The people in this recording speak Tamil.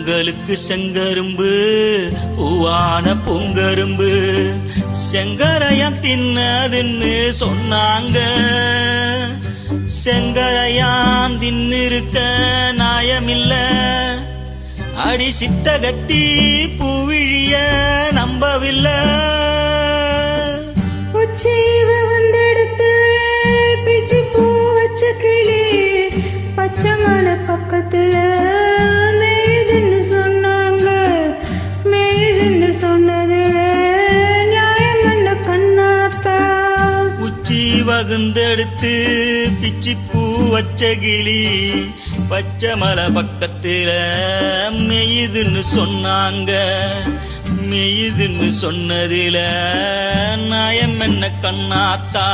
பொங்கலுக்கு செங்கரும்பு பூவான பொங்கரும்பு செங்கரையான் தின்னதுன்னு சொன்னாங்க. செங்கரையான் தின்னிருக்க நாயமில்ல, அடி சித்தகத்தி பூவிழிய நம்பவில்லை. உச்சீவ வந்தெடுத்து பிசி பூ வச்ச கிளி பச்சை மலை பக்கத்துல மேய்துன்னு சொன்னாங்க. மேய்துன்னு சொன்னதுல நியாயம் என்ன கண்ணாத்தா? உச்சி வகுந்தெடுத்து பிச்சி பூ வச்ச கிளி பச்சை மலை பக்கத்துல மெய்துன்னு சொன்னாங்க. மெய்துன்னு சொன்னதில நியாயம் என்ன கண்ணாத்தா?